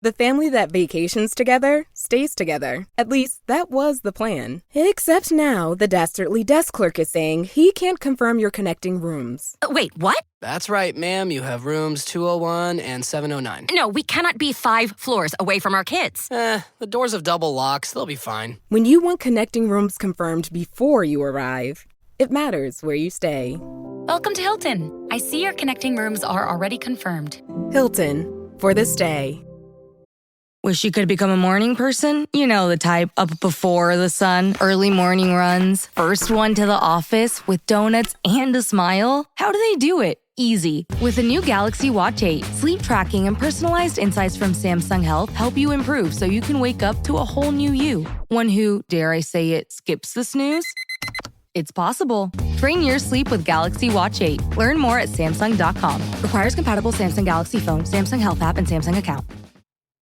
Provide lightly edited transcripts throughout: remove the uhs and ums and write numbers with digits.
The family that vacations together stays together. At least, that was the plan. Except now, the dastardly desk clerk is saying he can't confirm your connecting rooms. Wait, what? That's right, ma'am. You have rooms 201 and 709. No, we cannot be 5 floors away from our kids. The doors have double locks. They'll be fine. When you want connecting rooms confirmed before you arrive, it matters where you stay. Welcome to Hilton. I see your connecting rooms are already confirmed. Hilton, for the stay. Wish you could become a morning person? You know the type, up before the sun, early morning runs, first one to the office with donuts and a smile. How do they do it? Easy. With the new Galaxy Watch 8, sleep tracking and personalized insights from Samsung Health help you improve so you can wake up to a whole new you. One who, dare I say it, skips the snooze? It's possible. Train your sleep with Galaxy Watch 8. Learn more at Samsung.com. Requires compatible Samsung Galaxy phone, Samsung Health app, and Samsung account.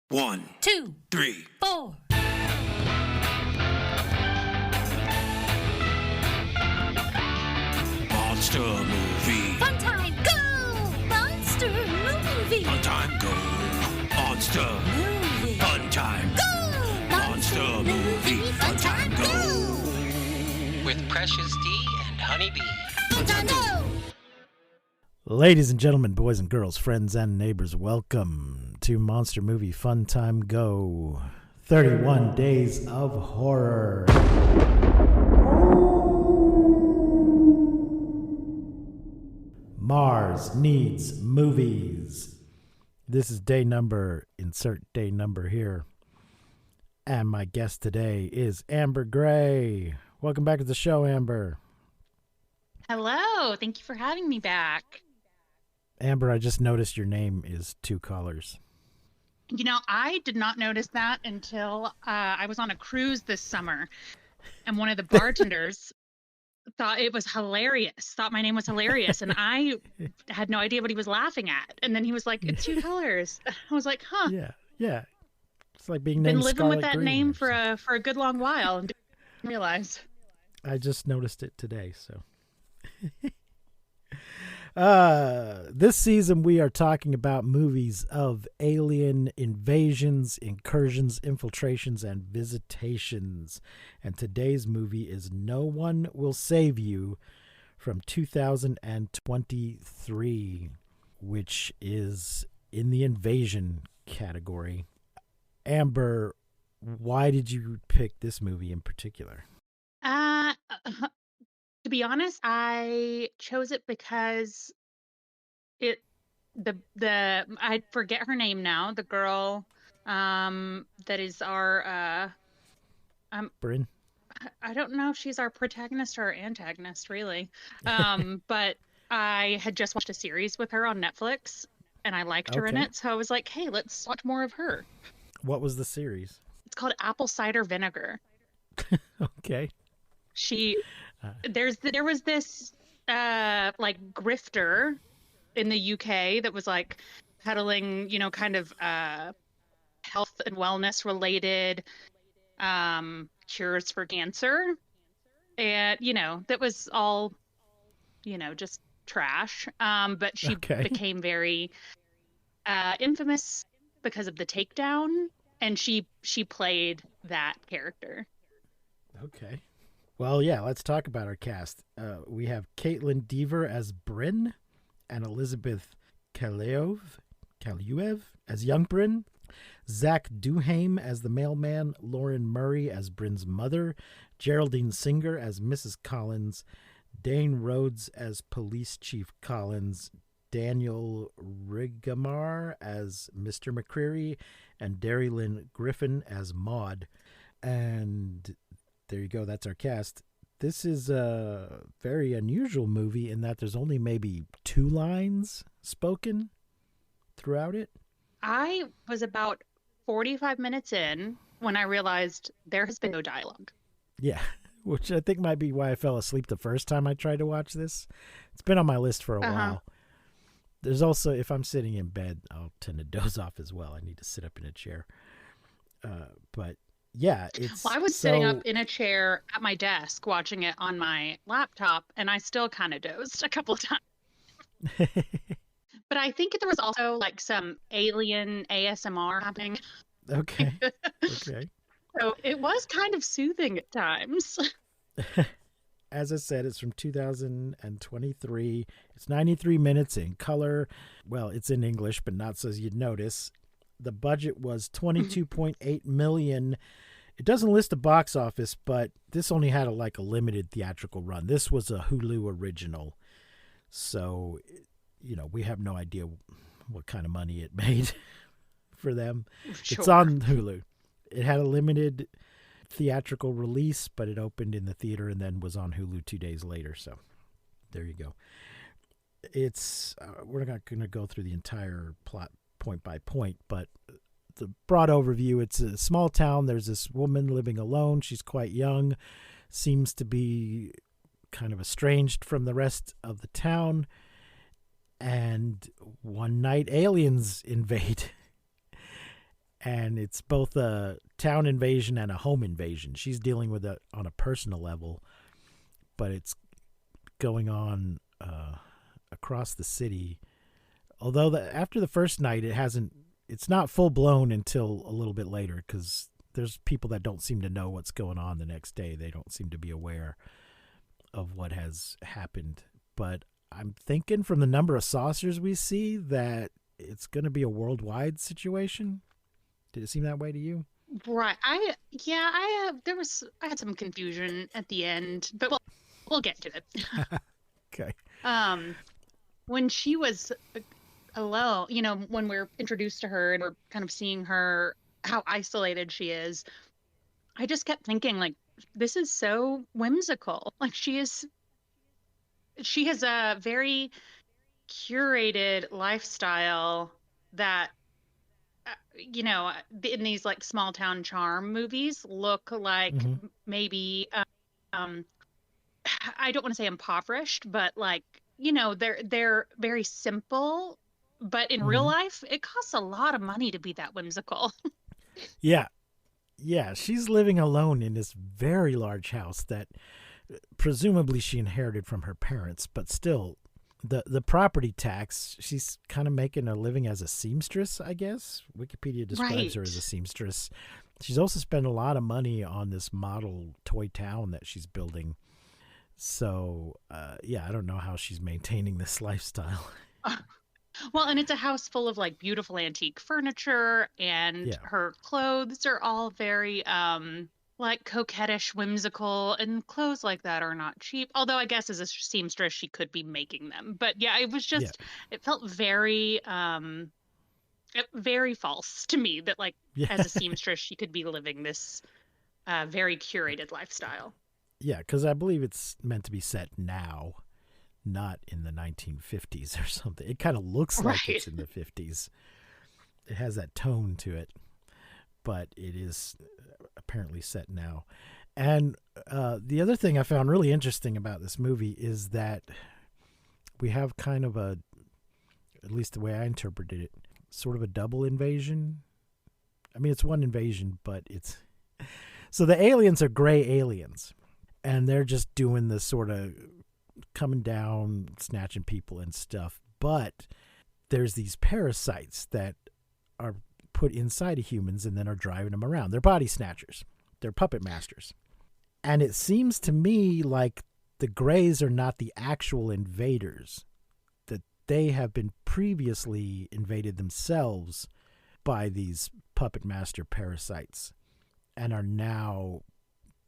1, 2, 3, 4. Monster movie. Fun time, go! Monster movie. Fun time, go. Monster Movie. fun time. Go! Monster movie. Fun time, go. With Precious D and Honey Bee. Fun time, go! Ladies and gentlemen, boys and girls, friends and neighbors, welcome to Monster Movie Fun Time Go. 31 Days of Horror. Mars needs movies. This is day number, insert day number here. And my guest today is Amber Gray. Welcome back to the show, Amber. Hello. Thank you for having me back. Amber, I just noticed your name is two colors. You know, I did not notice that until I was on a cruise this summer, and one of the bartenders thought it was hilarious, thought my name was hilarious, and I had no idea what he was laughing at. And then he was like, "It's 2 colors." I was like, "Huh." Yeah. It's like being Been named living Scarlet with that Green name or for a good long while and didn't realize. I just noticed it today, so. This season we are talking about movies of alien invasions, incursions, infiltrations, and visitations. And today's movie is No One Will Save You from 2023, which is in the invasion category. Amber, why did you pick this movie in particular? To be honest, I chose it because I forget her name now. The girl, that is our Bryn? I don't know if she's our protagonist or our antagonist, really. But I had just watched a series with her on Netflix, and I liked her in Okay. it, so I was like, hey, let's watch more of her. What was the series? It's called Apple Cider Vinegar. Okay. There was this like grifter in the UK that was like peddling, kind of health and wellness related cures for cancer, and that was all just trash. But she Okay. became very infamous because of The Takedown, and she played that character. Okay. Well, yeah, let's talk about our cast. We have Caitlin Dever as Bryn and Elizabeth Kalyuev as young Bryn, Zach Duhame as the mailman, Lauren Murray as Bryn's mother, Geraldine Singer as Mrs. Collins, Dane Rhodes as Police Chief Collins, Daniel Rigamar as Mr. McCreary, and Derry Lynn Griffin as Maud. And there you go. That's our cast. This is a very unusual movie in that there's only maybe 2 lines spoken throughout it. I was about 45 minutes in when I realized there has been no dialogue. Yeah, which I think might be why I fell asleep the first time I tried to watch this. It's been on my list for a while. There's also, if I'm sitting in bed, I'll tend to doze off as well. I need to sit up in a chair. But yeah, Well, I was sitting up in a chair at my desk watching it on my laptop, and I still kind of dozed a couple of times. But I think there was also like some alien ASMR happening. Okay. Okay. So it was kind of soothing at times. As I said, it's from 2023. It's 93 minutes in color. Well, it's in English, but not so you'd notice. The budget was $22.8 million. It doesn't list the box office, but this only had a limited theatrical run. This was a Hulu original. So, we have no idea what kind of money it made for them. Sure. It's on Hulu. It had a limited theatrical release, but it opened in the theater and then was on Hulu 2 days later. So there you go. It's we're not going to go through the entire plot point by point, but the broad overview, it's a small town. There's this woman living alone. She's quite young, seems to be kind of estranged from the rest of the town. And one night aliens invade. And it's both a town invasion and a home invasion. She's dealing with it on a personal level, but it's going on across the city. Although after the first night, it's not full blown until a little bit later, because there's people that don't seem to know what's going on the next day. They don't seem to be aware of what has happened. But I'm thinking from the number of saucers we see that it's going to be a worldwide situation. Did it seem that way to you? Right. I had some confusion at the end, but we'll get to it. Okay. When she was alone, when we're introduced to her and we're kind of seeing her, how isolated she is, I just kept thinking, this is so whimsical. She has a very curated lifestyle that, in these small town charm movies look like maybe, I don't want to say impoverished, but they're very simple, but in real life, it costs a lot of money to be that whimsical. Yeah. Yeah. She's living alone in this very large house that presumably she inherited from her parents, but still the property tax, she's kind of making a living as a seamstress, I guess. Wikipedia describes her as a seamstress. She's also spent a lot of money on this model toy town that she's building. So, I don't know how she's maintaining this lifestyle. Well, and it's a house full of beautiful antique furniture, and her clothes are all very coquettish, whimsical, and clothes like that are not cheap. Although I guess as a seamstress, she could be making them. But yeah, it was just, it felt very, very false to me that as a seamstress, she could be living this very curated lifestyle. Yeah, because I believe it's meant to be set now, not in the 1950s or something. It kind of looks like it's in the 50s. It has that tone to it, but it is apparently set now. And the other thing I found really interesting about this movie is that we have kind of at least the way I interpreted it, sort of a double invasion. I mean, it's one invasion, but so the aliens are gray aliens, and they're just doing this sort of coming down, snatching people and stuff. But there's these parasites that are put inside of humans and then are driving them around. They're body snatchers. They're puppet masters. And it seems to me like the Greys are not the actual invaders, that they have been previously invaded themselves by these puppet master parasites and are now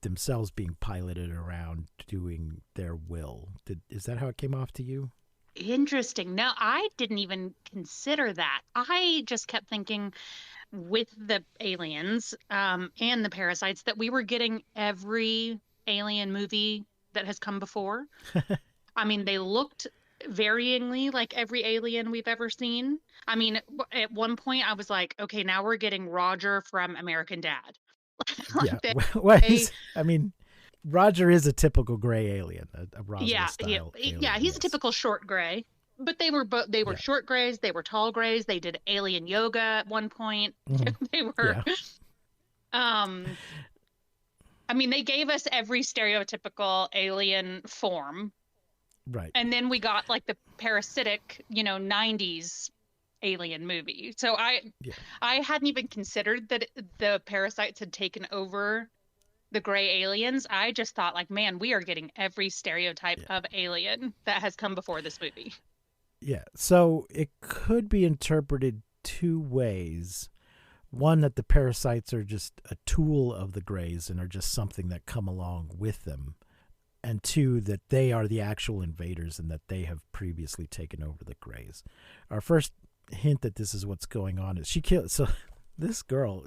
themselves being piloted around doing their will. Is that how it came off to you? Interesting. No, I didn't even consider that. I just kept thinking with the aliens and the parasites that we were getting every alien movie that has come before. I mean, they looked varyingly like every alien we've ever seen. I mean, at one point I was like, okay, now we're getting Roger from American Dad. Roger is a typical gray alien, a Roswell style alien. Yeah, he's a typical short gray. But they were short grays, they were tall grays, they did alien yoga at one point. They were I mean, they gave us every stereotypical alien form. Right. And then we got like the parasitic, 90s alien movie. So I hadn't even considered that the parasites had taken over the gray aliens. I just thought like, man, we are getting every stereotype of alien that has come before this movie. Yeah. So it could be interpreted two ways. One, that the parasites are just a tool of the Greys and are just something that come along with them. And two, that they are the actual invaders and that they have previously taken over the Greys. Our first hint that this is what's going on is so this girl,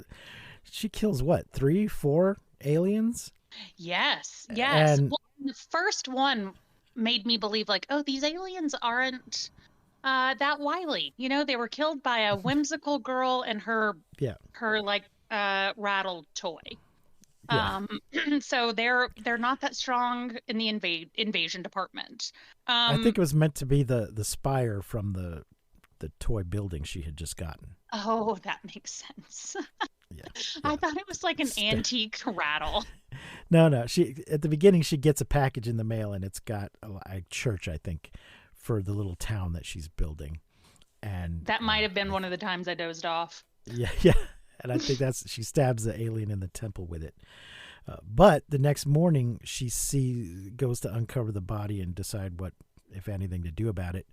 she kills what, 3, 4 aliens? Yes. And well, the first one made me believe like, oh, these aliens aren't that wily. They were killed by a whimsical girl and her like rattled toy. Yeah. So they're not that strong in the invasion department. I think it was meant to be the spire from the toy building she had just gotten. Oh, that makes sense. Yeah. I thought it was like an antique rattle. No. She at the beginning she gets a package in the mail and it's got a church, I think, for the little town that she's building. And that might have been one of the times I dozed off. Yeah. And I think she stabs the alien in the temple with it. But the next morning, she goes to uncover the body and decide what, if anything, to do about it.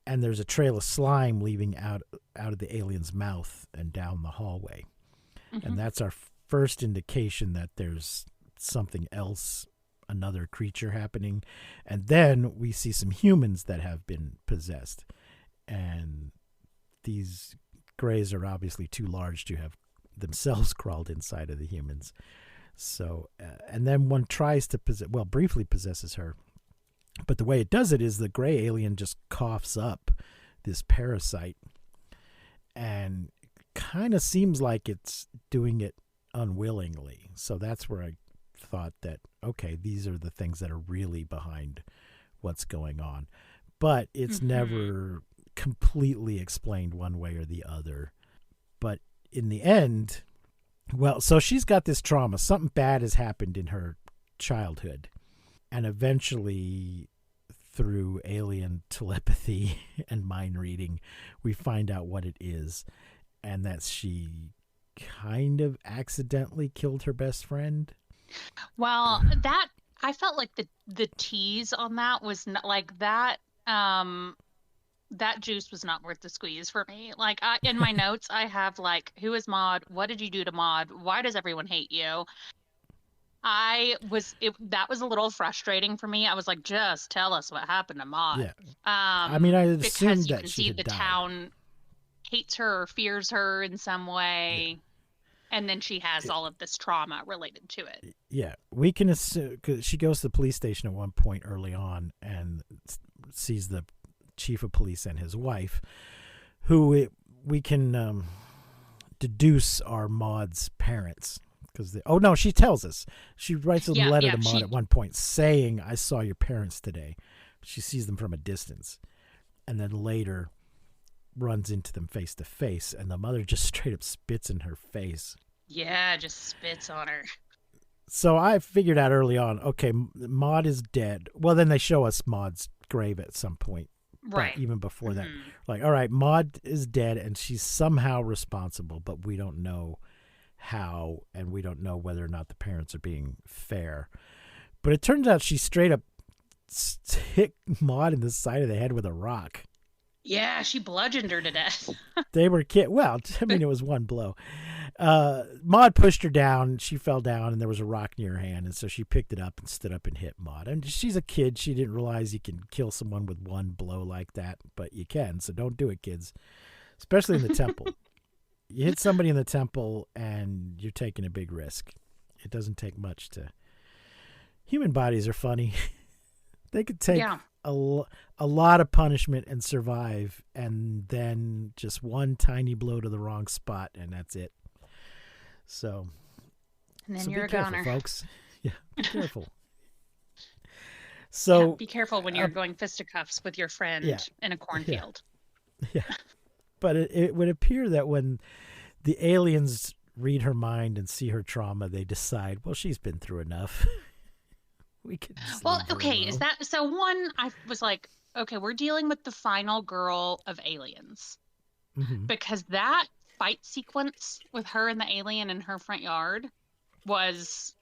And there's a trail of slime leaving out of the alien's mouth and down the hallway. Mm-hmm. And that's our first indication that there's something else, another creature happening. And then we see some humans that have been possessed. And these Greys are obviously too large to have themselves crawled inside of the humans. So, and then one tries to briefly possesses her. But the way it does it is the gray alien just coughs up this parasite and kind of seems like it's doing it unwillingly. So that's where I thought that, okay, these are the things that are really behind what's going on. But it's never completely explained one way or the other. But in the end, so she's got this trauma. Something bad has happened in her childhood. And eventually, through alien telepathy and mind reading, we find out what it is. And that she kind of accidentally killed her best friend. Well, that I felt like the tease on that was not like that. That juice was not worth the squeeze for me. Like in my notes, I have like, who is Maud? What did you do to Maud? Why does everyone hate you? That was a little frustrating for me. I was like, just tell us what happened to Maud. Yeah. I mean, I assumed because you that can she see had the died. town hates her or fears her in some way. Yeah. And then she has all of this trauma related to it. Yeah, we can assume, because she goes to the police station at one point early on and sees the chief of police and his wife, who we can deduce are Maud's parents. She tells us. She writes a letter to Maud at one point saying, I saw your parents today. She sees them from a distance. And then later runs into them face to face. And the mother just straight up spits in her face. Yeah, just spits on her. So I figured out early on, okay, Maud is dead. Well, then they show us Maud's grave at some point. Right. But even before that. Like, all right, Maud is dead and she's somehow responsible, but we don't know how, and we don't know whether or not the parents are being fair. But it turns out she straight up hit Maud in the side of the head with a rock. Yeah, she bludgeoned her to death. They were well, I mean, it was one blow. Maud pushed her down. She fell down, and there was a rock near her hand, and so she picked it up and stood up and hit Maud. And she's a kid. She didn't realize you can kill someone with one blow like that, but you can, so don't do it, kids, especially in the temple. You hit somebody in the temple, and you're taking a big risk. It doesn't take much to... Human bodies are funny. They could take a lot of punishment and survive, and then just one tiny blow to the wrong spot, and that's it. So, and then so you're be a careful, goner, folks. Yeah, be careful. So be careful when you're going fisticuffs with your friend in a cornfield. Yeah, but it would appear that when the aliens read her mind and see her trauma, they decide, well, she's been through enough. We could just Well, leave her okay, alone. is that so? One, I was like, okay, we're dealing with the final girl of Aliens Mhm. because that fight sequence with her and the alien in her front yard was,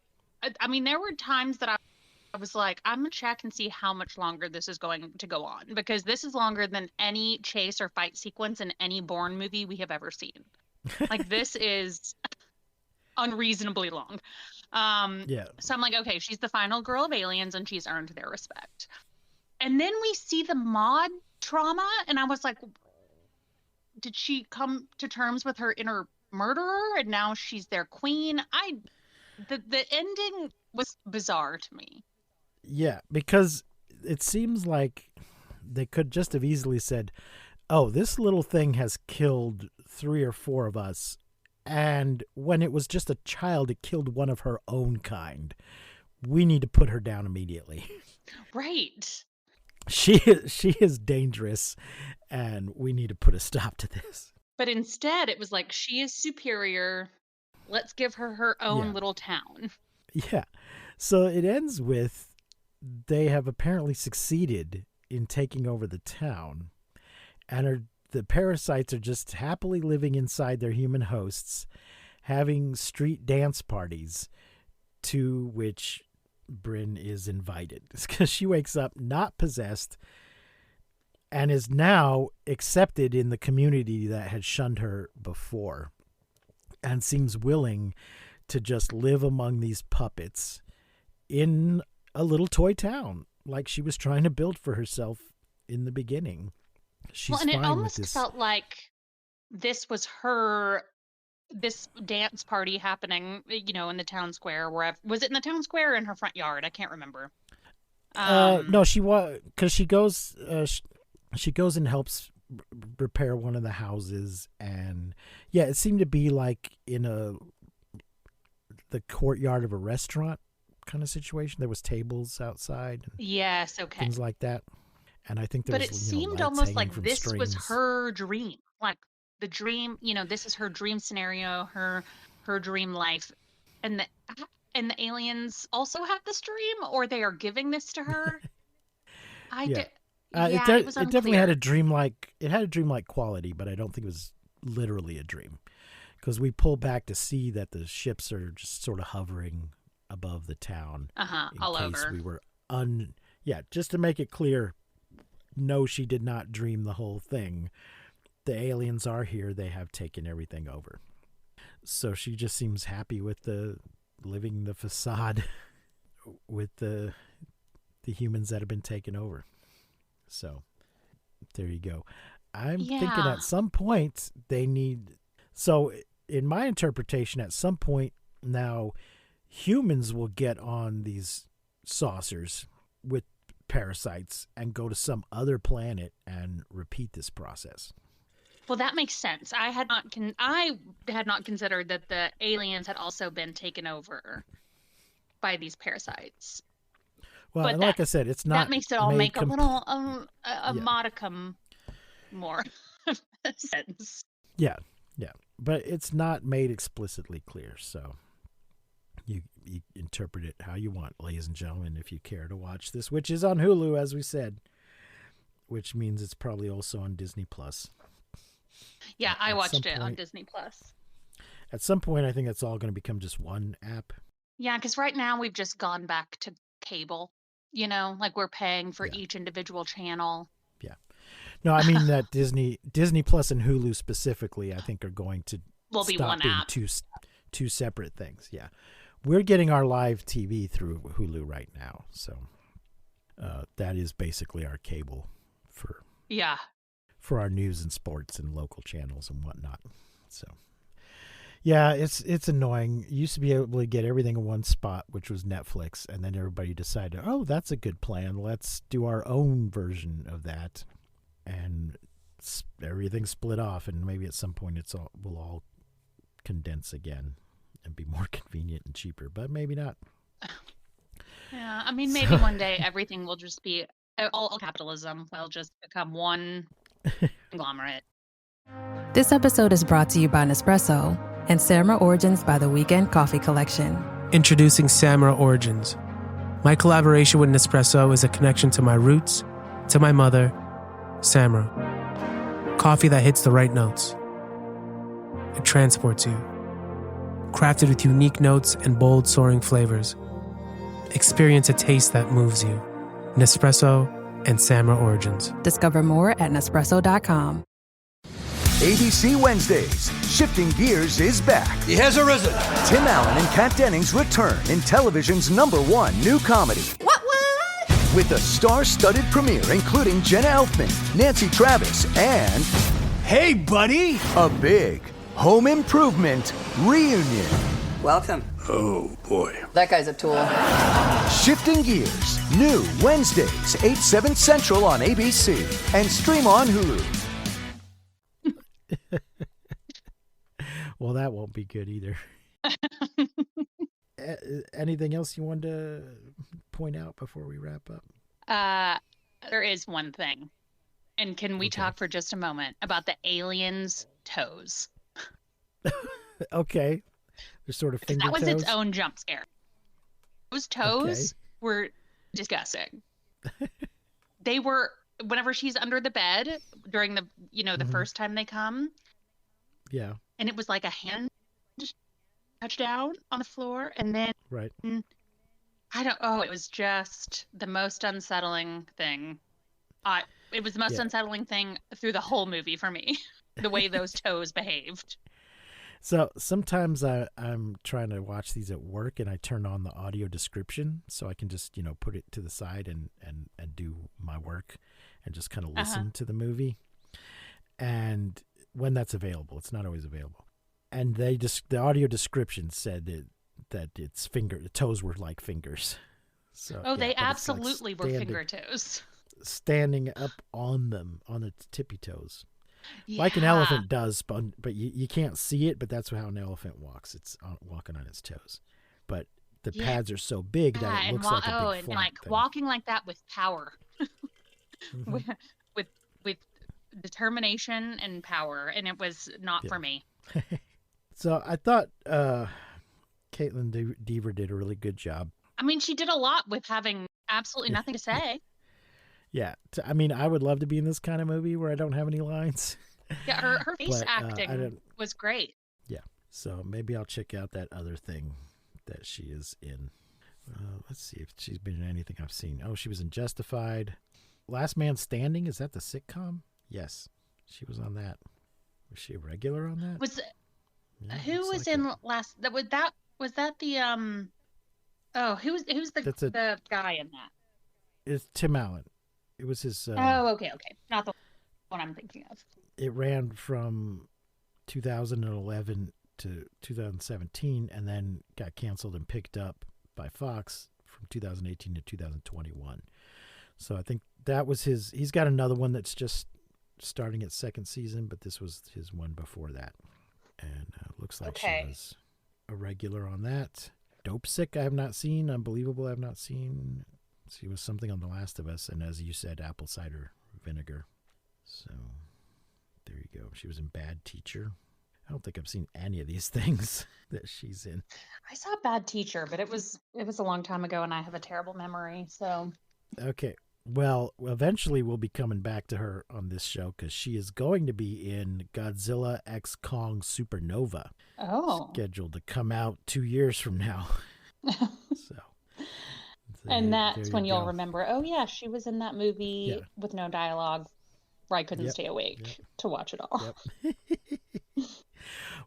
I mean, there were times that I was like, I'm gonna check and see how much longer this is going to go on because this is longer than any chase or fight sequence in any Bourne movie we have ever seen. Like, this is unreasonably long. Yeah. So I'm like, okay, she's the final girl of Aliens and she's earned their respect. And then we see the Maud trauma, and I was like, did she come to terms with her inner murderer and now she's their queen? The ending was bizarre to me. Yeah, because it seems like they could just have easily said, oh, this little thing has killed 3 or 4 of us. And when it was just a child, it killed one of her own kind. We need to put her down immediately. Right. She is dangerous, and we need to put a stop to this. But instead, it was like, she is superior. Let's give her her own Yeah. little town. Yeah. So it ends with they have apparently succeeded in taking over the town, and the parasites are just happily living inside their human hosts, having street dance parties to which Bryn is invited. It's because she wakes up not possessed and is now accepted in the community that had shunned her before and seems willing to just live among these puppets in a little toy town like she was trying to build for herself in the beginning. She's Well, and it fine with almost this. felt like this was this dance party happening, in the town square. Was it in the town square or in her front yard? I can't remember. No, because she goes. She goes and helps repair one of the houses, and yeah, it seemed to be like in the courtyard of a restaurant kind of situation. There was tables outside, and Yes, okay. things like that. And I think there But was, it seemed lights almost hanging like from this was strings. her dream. Like the dream, this is her dream scenario, her dream life. And the aliens also have this dream, or they are giving this to her. Yeah. It was it definitely had unclear. it had a dreamlike quality, but I don't think it was literally a dream, because we pull back to see that the ships are just sort of hovering above the town. All in case over. we were just to make it clear, no, she did not dream the whole thing. The aliens are here. They have taken everything over. So she just seems happy with living the facade with the humans that have been taken over. So there you go. I'm thinking Yeah. at some point they need. So in my interpretation, at some point now, humans will get on these saucers with parasites and go to some other planet and repeat this process. Well, that makes sense. I had not considered that the aliens had also been taken over by these parasites. Well, But and like I said, it's not. That makes it all made make a little Yeah. modicum more sense. Yeah, but it's not made explicitly clear. So you interpret it how you want, ladies and gentlemen, if you care to watch this, which is on Hulu, as we said, which means it's probably also on Disney Plus. Yeah, I At watched some it on point- Disney Plus. At some point, I think it's all going to become just one app. Yeah, because right now we've just gone back to cable. Like we're paying for Yeah. each individual channel. No, I mean that Disney Plus and Hulu specifically, I think, are going to Will be stop one being app. two separate things. Yeah, we're getting our live TV through Hulu right now, so that is basically our cable Yeah. for our news and sports and local channels and whatnot. So yeah, it's annoying. You used to be able to get everything in one spot, which was Netflix, and then everybody decided, oh, that's a good plan. Let's do our own version of that, and everything split off. And maybe at some point will all condense again and be more convenient and cheaper, but maybe not. Yeah. I mean, maybe one day everything will just be all capitalism will just become one conglomerate. This episode is brought to you by Nespresso and Samra Origins by The Weekend Coffee Collection. Introducing Samra Origins, My collaboration with Nespresso is a connection to my roots, to my mother, Samra. Coffee that hits the right notes. It transports you. Crafted with unique notes and bold soaring flavors. Experience a taste that moves you. Nespresso and Samra Origins. Discover more at Nespresso.com. ABC Wednesdays, Shifting Gears is back. He has arisen. Tim Allen and Kat Dennings return in television's #1 new comedy. What? With a star-studded premiere including Jenna Elfman, Nancy Travis, and... Hey, buddy! A big home improvement reunion. Welcome. Oh, boy. That guy's a tool. Shifting Gears, new Wednesdays, 8, 7 Central on ABC, and stream on Hulu. Well, that won't be good either. Anything else you wanted to point out before we wrap up? There is one thing. And can we talk for just a moment about the aliens' toes? Okay. They're sort of finger That was toes. its own jump scare. Those toes were disgusting. They were, whenever she's under the bed during the, the first time they come. Yeah. And it was like a hand touchdown on the floor. And then, right. It was just the most unsettling thing. It was the most unsettling thing through the whole movie for me, the way those toes behaved. So sometimes I'm trying to watch these at work and I turn on the audio description so I can just, put it to the side and do my work and just kind of listen to the movie. And when that's available, it's not always available. And the audio description said that the toes were like fingers. So they absolutely were finger toes. Standing up on them, on its tippy toes. Like an elephant does, but you can't see it, but that's how an elephant walks. It's walking on its toes. But the pads are so big that it looks like a big flat thing. Walking like that with power. with determination and power, and it was not for me. So I thought Kaitlyn Dever did a really good job. I mean, she did a lot with having absolutely nothing to say. Yeah, I would love to be in this kind of movie where I don't have any lines. Yeah, her face acting was great. Yeah, so maybe I'll check out that other thing that she is in. Let's see if she's been in anything I've seen. Oh, she was in Justified. Last Man Standing, is that the sitcom? Yes, she was on that. Was she a regular on that? Who was in last? Was that the who's the guy in that? It's Tim Allen. It was his. Okay. Not the one I'm thinking of. It ran from 2011 to 2017, and then got canceled and picked up by Fox from 2018 to 2021. So I think that was his. He's got another one that's just starting its second season, but this was his one before that. And looks like she was a regular on that. Dope Sick I have not seen. Unbelievable I have not seen. She was something on The Last of Us, and as you said, Apple Cider Vinegar. So there you go. She was in Bad Teacher. I don't think I've seen any of these things that she's in. I saw Bad Teacher, but it was a long time ago, and I have a terrible memory. So okay. Well, eventually we'll be coming back to her on this show because she is going to be in Godzilla X Kong Supernova. Oh. Scheduled to come out 2 years from now. So. And that's when you'll remember, she was in that movie with no dialogue where I couldn't stay awake to watch it all. Yep.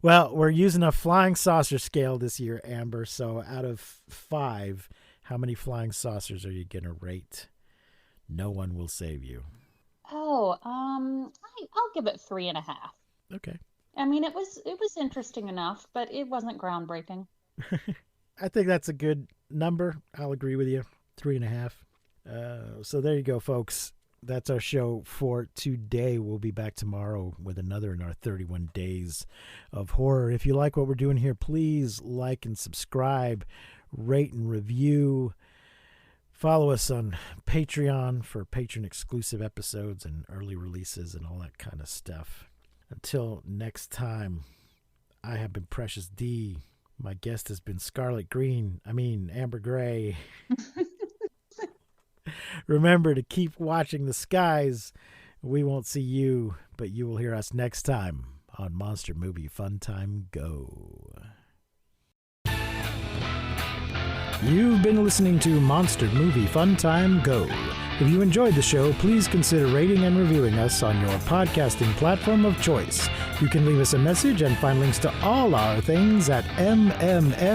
Well, we're using a flying saucer scale this year, Amber. So out of 5, how many flying saucers are you going to rate No One Will Save You? Oh, I'll give it 3.5. Okay. I mean, it was interesting enough, but it wasn't groundbreaking. I think that's a good number. I'll agree with you. 3.5. So there you go, folks. That's our show for today. We'll be back tomorrow with another in our 31 days of horror. If you like what we're doing here, please like and subscribe, rate and review. Follow us on Patreon for patron exclusive episodes and early releases and all that kind of stuff. Until next time, I have been Precious D. My guest has been Amber Gray. Remember to keep watching the skies. We won't see you, but you will hear us next time on Monster Movie Fun Time Go. You've been listening to Monster Movie Fun Time Go. If you enjoyed the show, please consider rating and reviewing us on your podcasting platform of choice. You can leave us a message and find links to all our things at mmftg.com.